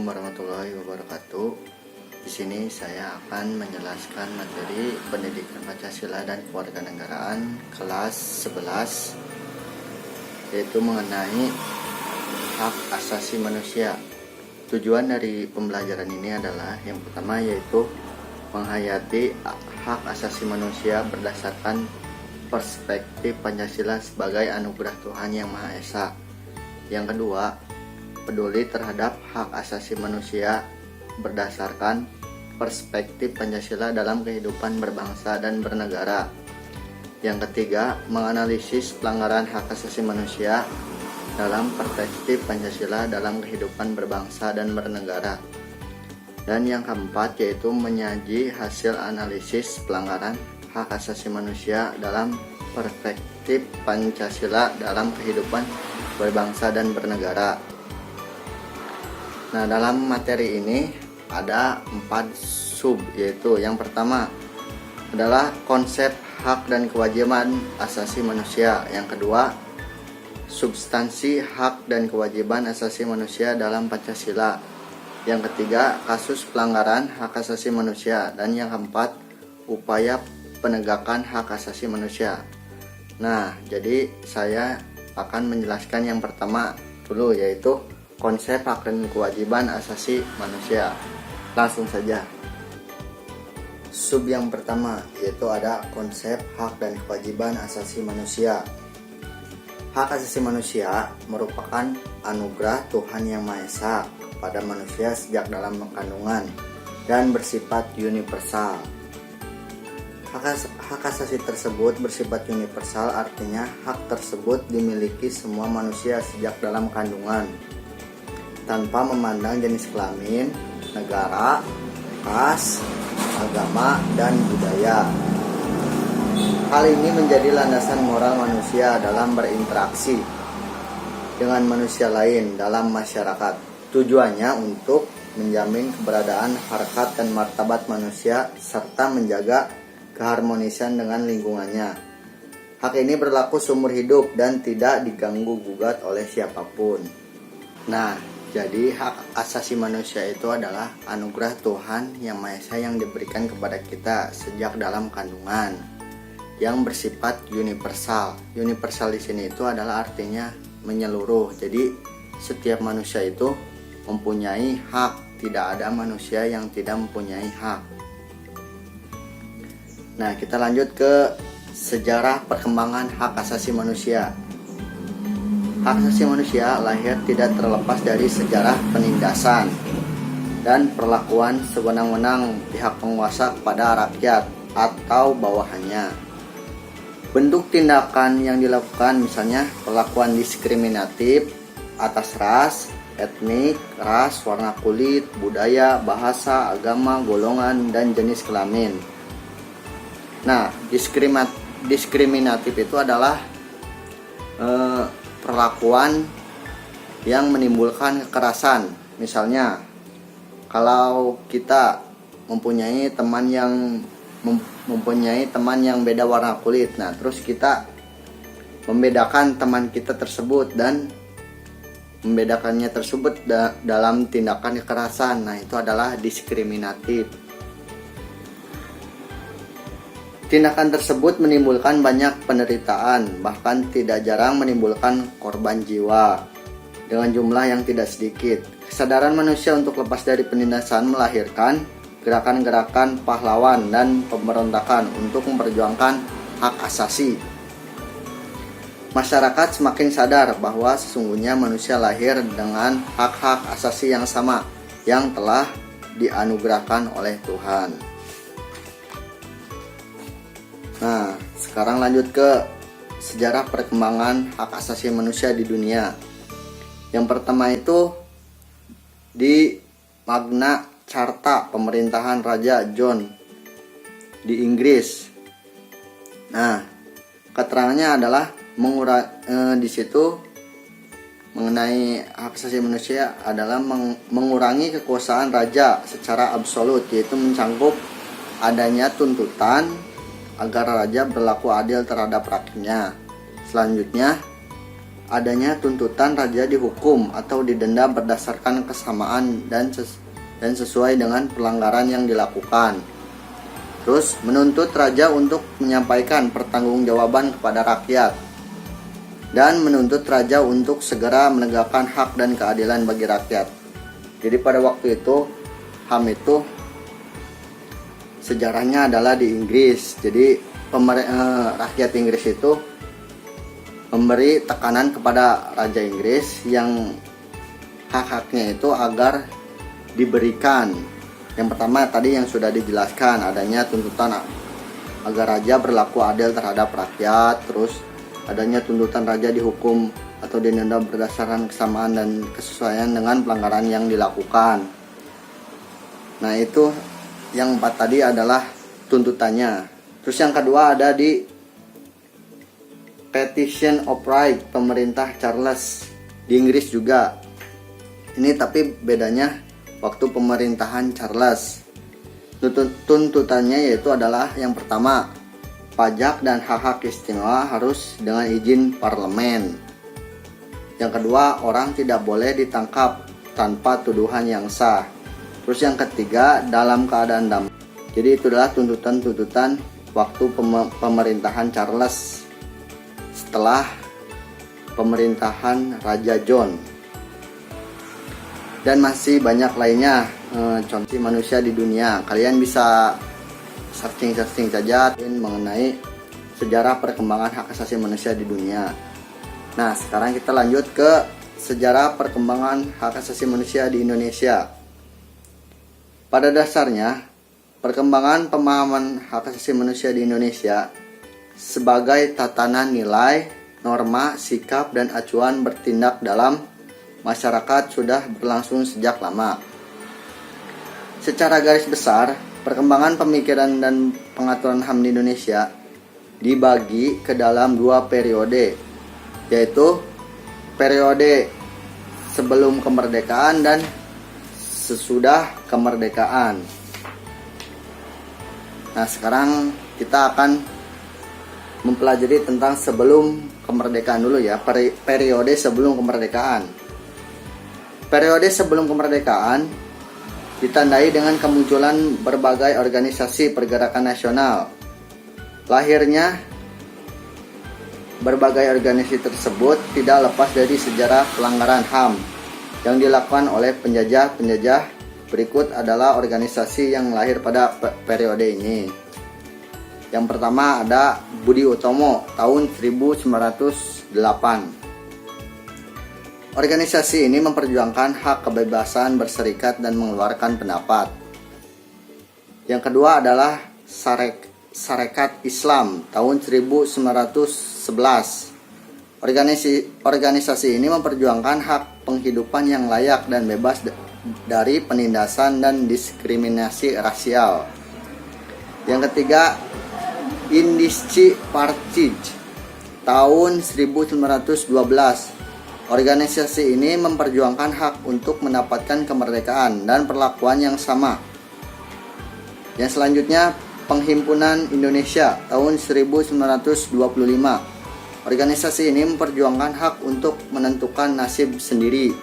Assalamualaikum warahmatullahi wabarakatuh. Di sini saya akan menjelaskan materi pendidikan Pancasila dan Kewarganegaraan kelas 11, yaitu mengenai hak asasi manusia. Tujuan dari pembelajaran ini adalah yang pertama yaitu menghayati hak asasi manusia berdasarkan perspektif Pancasila sebagai anugerah Tuhan Yang Maha Esa. Yang kedua, peduli terhadap hak asasi manusia berdasarkan perspektif Pancasila dalam kehidupan berbangsa dan bernegara. Yang ketiga, menganalisis pelanggaran hak asasi manusia dalam perspektif Pancasila dalam kehidupan berbangsa dan bernegara. Dan yang keempat yaitu menyaji hasil analisis pelanggaran hak asasi manusia dalam perspektif Pancasila dalam kehidupan berbangsa dan bernegara. Nah, dalam materi ini ada 4 sub, yaitu yang pertama adalah konsep hak dan kewajiban asasi manusia. Yang kedua, substansi hak dan kewajiban asasi manusia dalam Pancasila. Yang ketiga, kasus pelanggaran hak asasi manusia. Dan yang keempat, upaya penegakan hak asasi manusia. Nah, jadi saya akan menjelaskan yang pertama dulu, yaitu konsep hak dan kewajiban asasi manusia. Langsung saja. Sub yang pertama yaitu ada konsep hak dan kewajiban asasi manusia. Hak asasi manusia merupakan anugerah Tuhan Yang Maha Esa kepada manusia sejak dalam kandungan dan bersifat universal. Hak asasi tersebut bersifat universal, artinya hak tersebut dimiliki semua manusia sejak dalam kandungan, tanpa memandang jenis kelamin, negara, ras, agama, dan budaya. Hal ini menjadi landasan moral manusia dalam berinteraksi dengan manusia lain dalam masyarakat. Tujuannya untuk menjamin keberadaan harkat dan martabat manusia serta menjaga keharmonisan dengan lingkungannya. Hak ini berlaku seumur hidup dan tidak diganggu gugat oleh siapapun. Nah, jadi hak asasi manusia itu adalah anugerah Tuhan Yang Maha Esa yang diberikan kepada kita sejak dalam kandungan, yang bersifat universal. Universal di sini itu adalah artinya menyeluruh. Jadi setiap manusia itu mempunyai hak, tidak ada manusia yang tidak mempunyai hak. Nah, kita lanjut ke sejarah perkembangan hak asasi manusia. Hak asasi manusia lahir tidak terlepas dari sejarah penindasan dan perlakuan sewenang-wenang pihak penguasa kepada rakyat atau bawahannya. Bentuk tindakan yang dilakukan misalnya perlakuan diskriminatif atas ras, etnik, ras, warna kulit, budaya, bahasa, agama, golongan, dan jenis kelamin. Nah, diskriminatif itu adalah perlakuan yang menimbulkan kekerasan. Misalnya, kalau kita mempunyai teman yang beda warna kulit, nah terus kita membedakan teman kita tersebut dan membedakannya tersebut dalam tindakan kekerasan. Nah, itu adalah diskriminatif. Tindakan tersebut menimbulkan banyak penderitaan, bahkan tidak jarang menimbulkan korban jiwa dengan jumlah yang tidak sedikit. Kesadaran manusia untuk lepas dari penindasan melahirkan gerakan-gerakan pahlawan dan pemberontakan untuk memperjuangkan hak asasi. Masyarakat semakin sadar bahwa sesungguhnya manusia lahir dengan hak-hak asasi yang sama yang telah dianugerahkan oleh Tuhan. Nah, sekarang lanjut ke sejarah perkembangan hak asasi manusia di dunia. Yang pertama itu di Magna Carta pemerintahan Raja John di Inggris. Nah, keterangannya adalah di situ mengenai hak asasi manusia adalah mengurangi kekuasaan raja secara absolut, yaitu mencangkup adanya tuntutan agar raja berlaku adil terhadap rakyatnya. Selanjutnya adanya tuntutan raja dihukum atau didenda berdasarkan kesamaan dan sesuai dengan pelanggaran yang dilakukan. Terus menuntut raja untuk menyampaikan pertanggungjawaban kepada rakyat dan menuntut raja untuk segera menegakkan hak dan keadilan bagi rakyat. Jadi pada waktu itu HAM itu sejarahnya adalah di Inggris. Jadi rakyat Inggris itu memberi tekanan kepada Raja Inggris yang hak-haknya itu agar diberikan. Yang pertama tadi yang sudah dijelaskan, adanya tuntutan agar raja berlaku adil terhadap rakyat, terus adanya tuntutan raja dihukum atau didenda berdasarkan kesamaan dan kesesuaian dengan pelanggaran yang dilakukan. Nah itu yang 4 tadi adalah tuntutannya. Terus yang kedua ada di Petition of Right, pemerintah Charles di Inggris juga. Ini tapi bedanya waktu pemerintahan Charles. Tuntutannya yaitu adalah yang pertama, pajak dan hak-hak istimewa harus dengan izin parlemen. Yang kedua, orang tidak boleh ditangkap tanpa tuduhan yang sah. Terus yang ketiga, dalam keadaan damai. Jadi itu adalah tuntutan-tuntutan waktu pemerintahan Charles setelah pemerintahan Raja John. Dan masih banyak lainnya, contoh manusia di dunia. Kalian bisa searching saja mengenai sejarah perkembangan hak asasi manusia di dunia. Nah, sekarang kita lanjut ke sejarah perkembangan hak asasi manusia di Indonesia. Pada dasarnya, perkembangan pemahaman hak asasi manusia di Indonesia sebagai tatanan nilai, norma, sikap, dan acuan bertindak dalam masyarakat sudah berlangsung sejak lama. Secara garis besar, perkembangan pemikiran dan pengaturan HAM di Indonesia dibagi ke dalam 2 periode, yaitu periode sebelum kemerdekaan dan sesudah kemerdekaan. Nah, sekarang kita akan mempelajari tentang sebelum kemerdekaan dulu ya, periode sebelum kemerdekaan. Periode sebelum kemerdekaan ditandai dengan kemunculan berbagai organisasi pergerakan nasional. Lahirnya berbagai organisasi tersebut tidak lepas dari sejarah pelanggaran HAM yang dilakukan oleh penjajah-penjajah. Berikut adalah organisasi yang lahir pada periode ini. Yang pertama ada Budi Utomo tahun 1908. Organisasi ini memperjuangkan hak kebebasan berserikat dan mengeluarkan pendapat. Yang kedua adalah Sarekat Islam tahun 1911. Organisasi ini memperjuangkan hak penghidupan yang layak dan bebas dari penindasan dan diskriminasi rasial. Yang ketiga, Indisci Partij tahun 1912. Organisasi ini memperjuangkan hak untuk mendapatkan kemerdekaan dan perlakuan yang sama. Yang selanjutnya, Penghimpunan Indonesia tahun 1925. Organisasi ini memperjuangkan hak untuk menentukan nasib sendiri.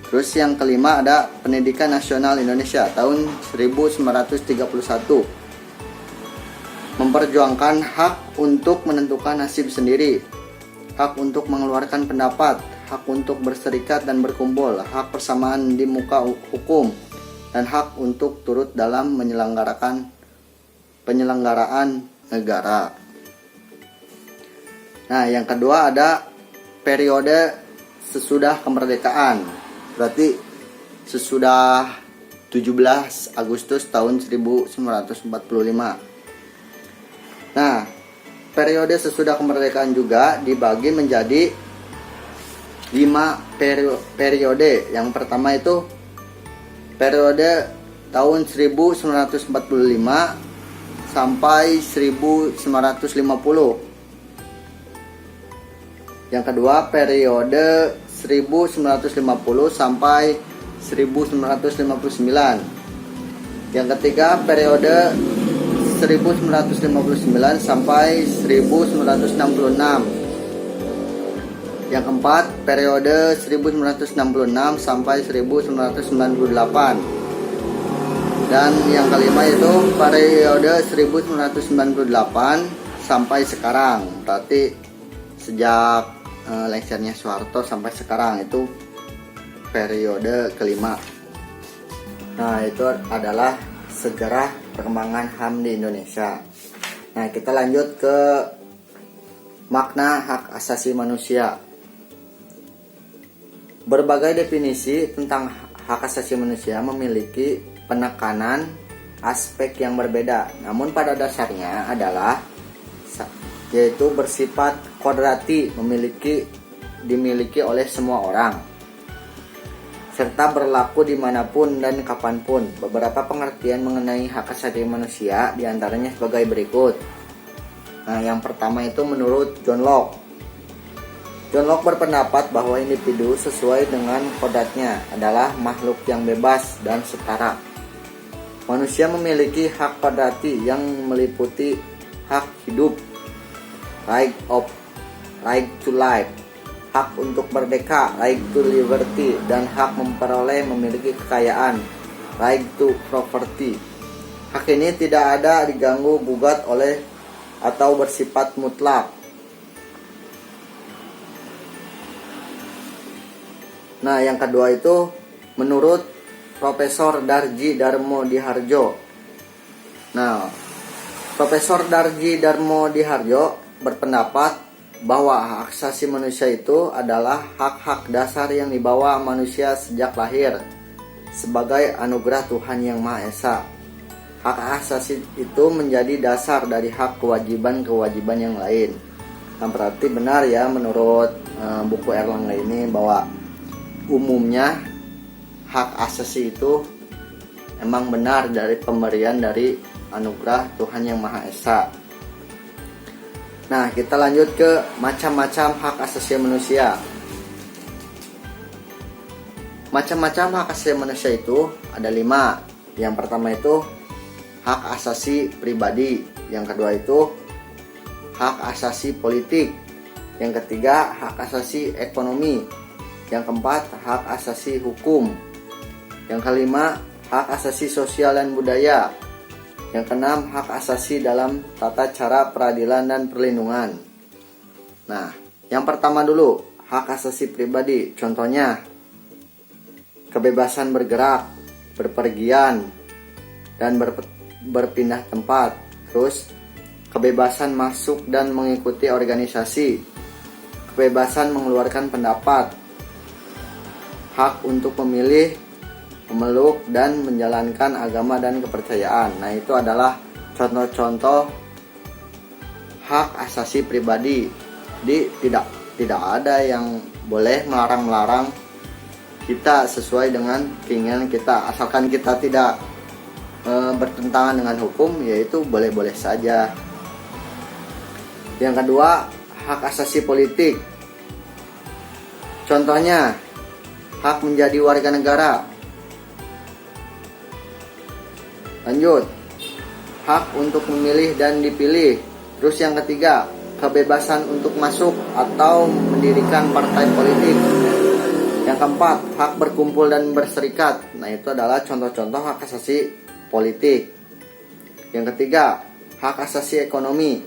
Terus yang kelima ada Pendidikan Nasional Indonesia tahun 1931. Memperjuangkan hak untuk menentukan nasib sendiri, hak untuk mengeluarkan pendapat, hak untuk berserikat dan berkumpul, hak persamaan di muka hukum, dan hak untuk turut dalam penyelenggaraan negara. Nah, yang kedua ada periode sesudah kemerdekaan. Berarti sesudah 17 Agustus tahun 1945. Nah, periode sesudah kemerdekaan juga dibagi menjadi 5 periode. Yang pertama itu periode tahun 1945 sampai 1950. Yang kedua periode 1950 sampai 1959. Yang ketiga periode 1959 sampai 1966. Yang keempat, periode 1966 sampai 1998. Dan yang kelima itu periode 1998 sampai sekarang. Berarti sejak lengsernya Soeharto sampai sekarang itu periode kelima. Nah, itu adalah sejarah perkembangan HAM di Indonesia. Nah, kita lanjut ke makna hak asasi manusia. Berbagai definisi tentang hak asasi manusia memiliki penekanan aspek yang berbeda, namun pada dasarnya adalah yaitu bersifat kodrati, dimiliki oleh semua orang, serta berlaku dimanapun dan kapanpun. Beberapa pengertian mengenai hak asasi manusia diantaranya sebagai berikut. Nah, yang pertama itu menurut John Locke. John Locke berpendapat bahwa individu sesuai dengan kodratnya adalah makhluk yang bebas dan setara. Manusia memiliki hak kodrati yang meliputi hak hidup, right to life, hak untuk merdeka, right to liberty, dan hak memperoleh memiliki kekayaan, right to property. Hak ini tidak ada diganggu gugat oleh atau bersifat mutlak. Nah, yang kedua itu menurut Profesor Darji Darmo Diharjo. Nah, Profesor Darji Darmo Diharjo berpendapat bahwa hak asasi manusia itu adalah hak-hak dasar yang dibawa manusia sejak lahir sebagai anugerah Tuhan Yang Maha Esa. Hak asasi itu menjadi dasar dari hak kewajiban-kewajiban yang lain. Nah, berarti benar ya menurut buku Erlangga ini bahwa umumnya hak asasi itu emang benar dari pemberian dari anugerah Tuhan Yang Maha Esa. Nah, kita lanjut ke macam-macam hak asasi manusia. Macam-macam hak asasi manusia itu ada 5. Yang pertama itu hak asasi pribadi. Yang kedua itu hak asasi politik. Yang ketiga hak asasi ekonomi. Yang keempat, hak asasi hukum. Yang kelima, hak asasi sosial dan budaya. Yang keenam, hak asasi dalam tata cara peradilan dan perlindungan. Nah, yang pertama dulu, hak asasi pribadi. Contohnya, kebebasan bergerak, berpergian, dan berpindah tempat. Terus, kebebasan masuk dan mengikuti organisasi. Kebebasan mengeluarkan pendapat. Hak untuk memilih, memeluk, dan menjalankan agama dan kepercayaan. Nah, itu adalah contoh-contoh hak asasi pribadi. Jadi tidak ada yang boleh melarang-larang kita sesuai dengan keinginan kita, asalkan kita tidak bertentangan dengan hukum, yaitu boleh-boleh saja. Yang kedua, hak asasi politik. Contohnya, hak menjadi warga negara. Lanjut, hak untuk memilih dan dipilih. Terus yang ketiga, kebebasan untuk masuk atau mendirikan partai politik. Yang keempat, hak berkumpul dan berserikat. Nah, itu adalah contoh-contoh hak asasi politik. Yang ketiga, hak asasi ekonomi.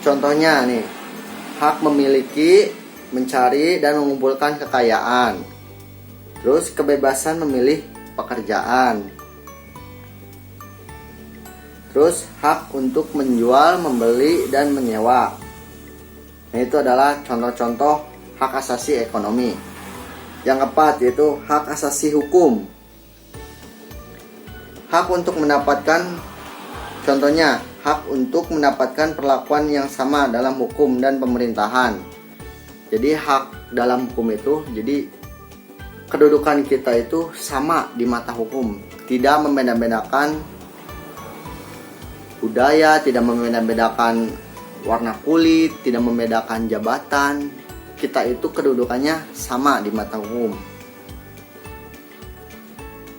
Contohnya nih, hak memiliki, mencari dan mengumpulkan kekayaan. Terus kebebasan memilih pekerjaan. Terus hak untuk menjual, membeli dan menyewa. Nah, itu adalah contoh-contoh hak asasi ekonomi. Yang keempat yaitu hak asasi hukum. Hak untuk mendapatkan, contohnya hak untuk mendapatkan perlakuan yang sama dalam hukum dan pemerintahan. Jadi hak dalam hukum itu, jadi kedudukan kita itu sama di mata hukum, tidak membeda-bedakan budaya, tidak membeda-bedakan warna kulit, tidak membedakan jabatan. Kita itu kedudukannya sama di mata hukum.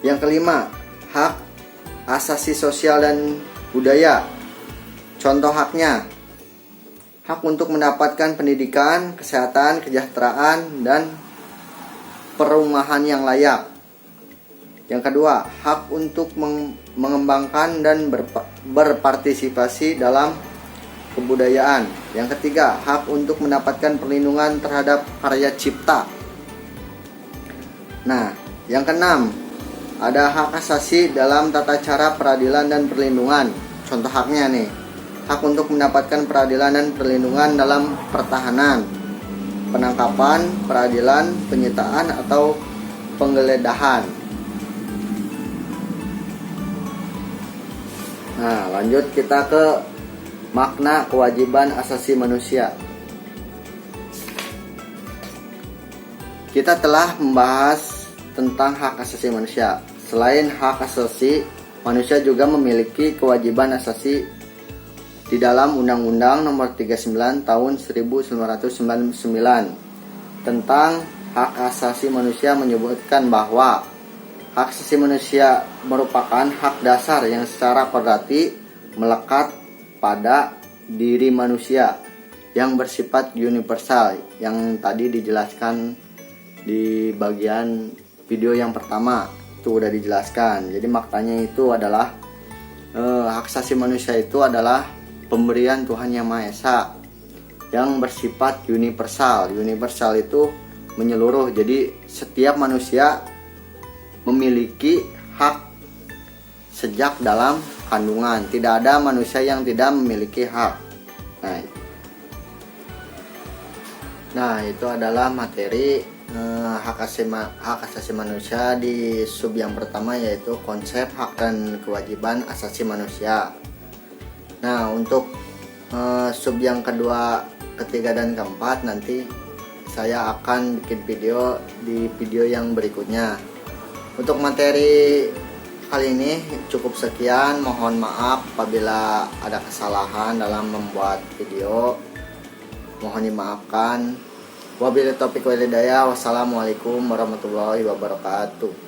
Yang kelima, hak asasi sosial dan budaya. Contoh haknya, hak untuk mendapatkan pendidikan, kesehatan, kesejahteraan, dan perumahan yang layak. Yang kedua, hak untuk mengembangkan dan berpartisipasi dalam kebudayaan. Yang ketiga, hak untuk mendapatkan perlindungan terhadap karya cipta. Nah, yang keenam, ada hak asasi dalam tata cara peradilan dan perlindungan. Contoh haknya nih, hak untuk mendapatkan peradilan dan perlindungan dalam pertahanan, penangkapan, peradilan, penyitaan, atau penggeledahan. Nah, lanjut kita ke makna kewajiban asasi manusia. Kita telah membahas tentang hak asasi manusia. Selain hak asasi, manusia juga memiliki kewajiban asasi di dalam Undang-Undang Nomor 39 Tahun 1999 tentang hak asasi manusia menyebutkan bahwa hak asasi manusia merupakan hak dasar yang secara kodratì melekat pada diri manusia yang bersifat universal, yang tadi dijelaskan di bagian video yang pertama itu udah dijelaskan. Jadi maknanya itu adalah hak asasi manusia itu adalah pemberian Tuhan Yang Maha Esa yang bersifat universal. Universal itu menyeluruh. Jadi setiap manusia memiliki hak sejak dalam kandungan. Tidak ada manusia yang tidak memiliki hak. Nah, itu adalah materi hak asasi manusia di sub yang pertama, yaitu konsep hak dan kewajiban asasi manusia. Nah, untuk sub yang kedua, ketiga, dan keempat nanti saya akan bikin video di video yang berikutnya. Untuk materi kali ini cukup sekian. Mohon maaf apabila ada kesalahan dalam membuat video. Mohon dimaafkan. Wabillahi taufiq wal hidayah. Wassalamualaikum warahmatullahi wabarakatuh.